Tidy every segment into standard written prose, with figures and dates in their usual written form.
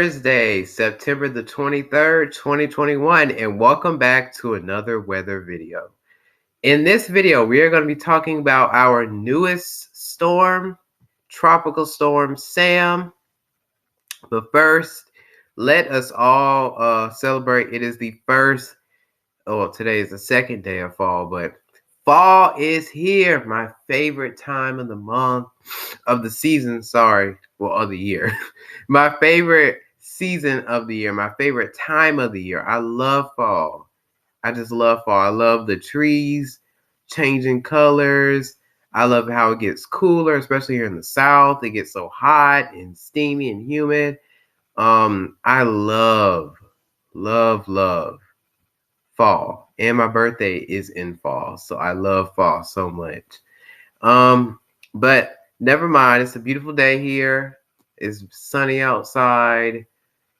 Thursday, September the 23rd, 2021, and welcome back to another weather video. In this video, we are going to be talking about our newest storm, Tropical Storm Sam. But first, let us all celebrate. It is the first, today is the second day of fall, but fall is here. My favorite time of the month, of the season, of the year. My favorite season of the year, my favorite time of the year. I love fall. I just love fall. I love the trees changing colors. I love how it gets cooler, especially here in the South. It gets so hot and steamy and humid. I love fall. And my birthday is in fall, so I love fall so much. But never mind. It's a beautiful day here. It's sunny outside.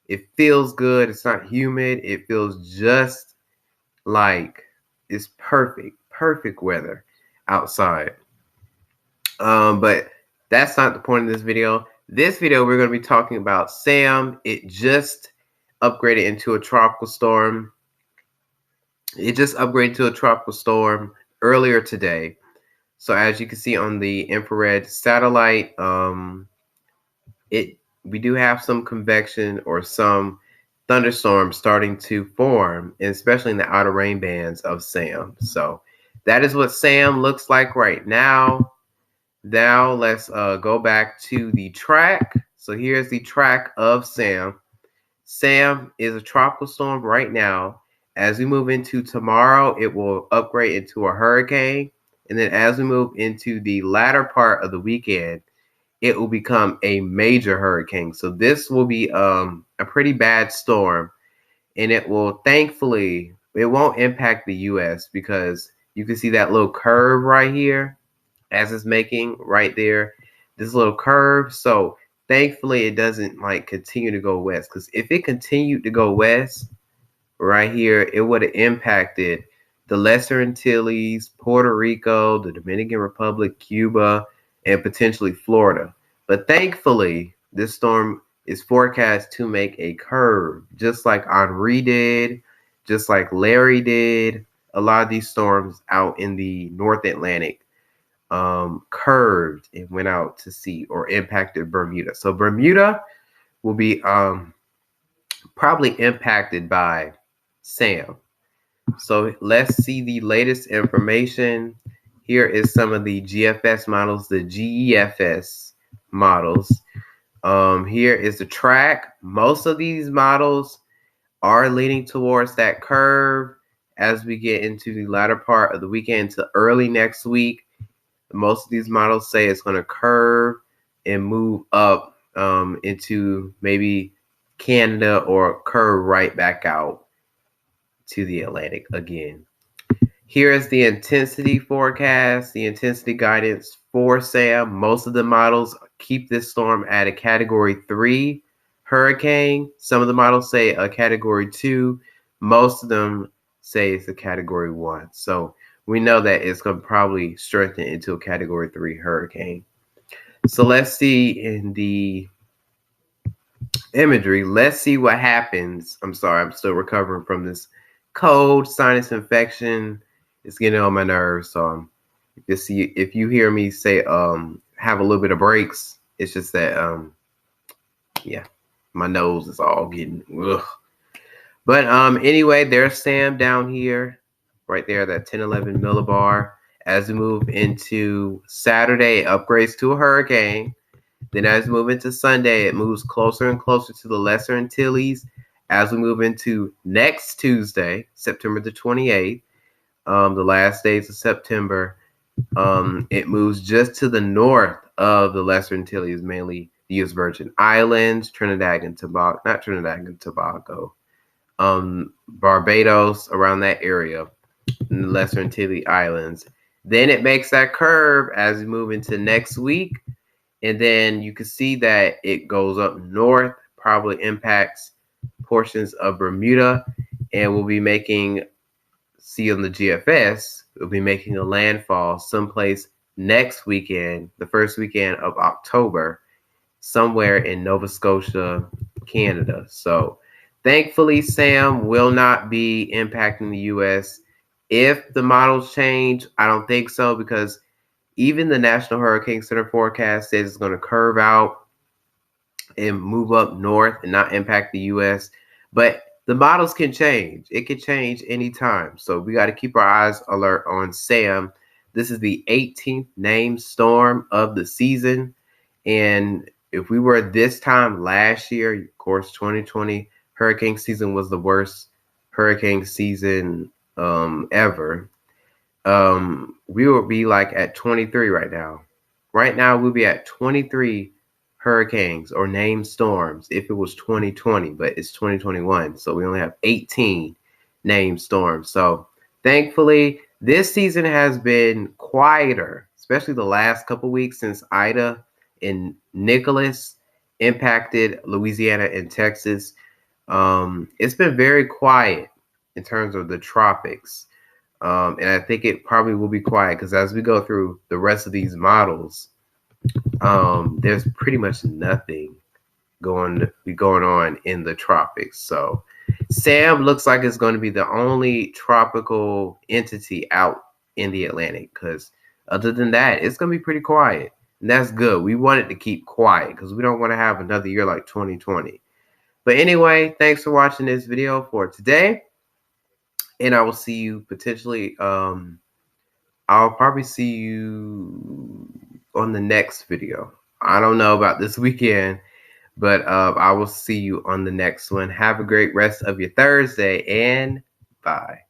It feels good. It's not humid. It feels just like it's perfect weather outside. But that's not the point of this video. This video, we're going to be talking about Sam. It just upgraded into a tropical storm. It just upgraded to a tropical storm earlier today. So as you can see on the infrared satellite, we do have some convection or some thunderstorms starting to form, especially in the outer rain bands of Sam. So that is what Sam looks like right now. Now let's go back to the track. So here's the track of Sam. Sam is a tropical storm right now. As we move into tomorrow, it will upgrade into a hurricane. And then as we move into the latter part of the weekend, it will become a major hurricane. So this will be a pretty bad storm. And it will, thankfully, it won't impact the U.S. because you can see that little curve right here as it's making right there. This little curve. So thankfully, it doesn't continue to go west. Because if it continued to go west right here, it would have impacted the Lesser Antilles, Puerto Rico, the Dominican Republic, Cuba, and potentially Florida. But thankfully, this storm is forecast to make a curve, just like Henri did, just like Larry did. A lot of these storms out in the North Atlantic curved and went out to sea or impacted Bermuda. So Bermuda will be probably impacted by Sam. So let's see the latest information. Here is some of the GFS models, the GEFS models. Here is the track. Most of these models are leaning towards that curve as we get into the latter part of the weekend to early next week. Most of these models say it's going to curve and move up into maybe Canada or curve right back out to the Atlantic again. Here is the intensity forecast, the intensity guidance for Sam. Most of the models keep this storm at a Category 3 hurricane. Some of the models say a Category 2. Most of them say it's a Category 1. So we know that it's going to probably strengthen into a Category 3 hurricane. So let's see in the imagery. Let's see what happens. I'm sorry, I'm still recovering from this cold, sinus infection. It's getting on my nerves. So if you hear me say have a little bit of breaks, it's just that my nose is all getting ugh. But anyway, there's Sam down here, right there, that 1011 millibar. As we move into Saturday, it upgrades to a hurricane. Then as we move into Sunday, it moves closer and closer to the Lesser Antilles. As we move into next Tuesday, September the 28th, the last days of September, it moves just to the north of the Lesser Antilles, mainly the U.S. Virgin Islands, Trinidad and Tobago, not Trinidad and Tobago, Barbados, around that area, in the Lesser Antilles Islands. Then it makes that curve as we move into next week. And then you can see that it goes up north, probably impacts portions of Bermuda, and we'll be making, see on the GFS, we'll be making a landfall someplace next weekend, the first weekend of October, somewhere in Nova Scotia, Canada. So thankfully, Sam will not be impacting the U.S. If the models change, I don't think so, because even the National Hurricane Center forecast says it's going to curve out and move up north and not impact the U.S. But the models can change. It can change anytime. So we got to keep our eyes alert on Sam. This is the 18th named storm of the season. And if we were this time last year, of course, 2020 hurricane season was the worst hurricane season ever. We would be like at 23 right now. Right now, we'll be at 23 hurricanes or named storms if it was 2020, but it's 2021. So we only have 18 named storms. So thankfully, this season has been quieter, especially the last couple weeks since Ida and Nicholas impacted Louisiana and Texas. It's been very quiet in terms of the tropics. And I think it probably will be quiet because as we go through the rest of these models, there's pretty much nothing going on in the tropics. So Sam looks like it's going to be the only tropical entity out in the Atlantic, because other than that, it's going to be pretty quiet. And that's good. We want it to keep quiet because we don't want to have another year like 2020. But anyway, thanks for watching this video for today. And I will see you potentially, I'll probably see you on the next video. I don't know about this weekend, but I will see you on the next one. Have a great rest of your Thursday, and bye.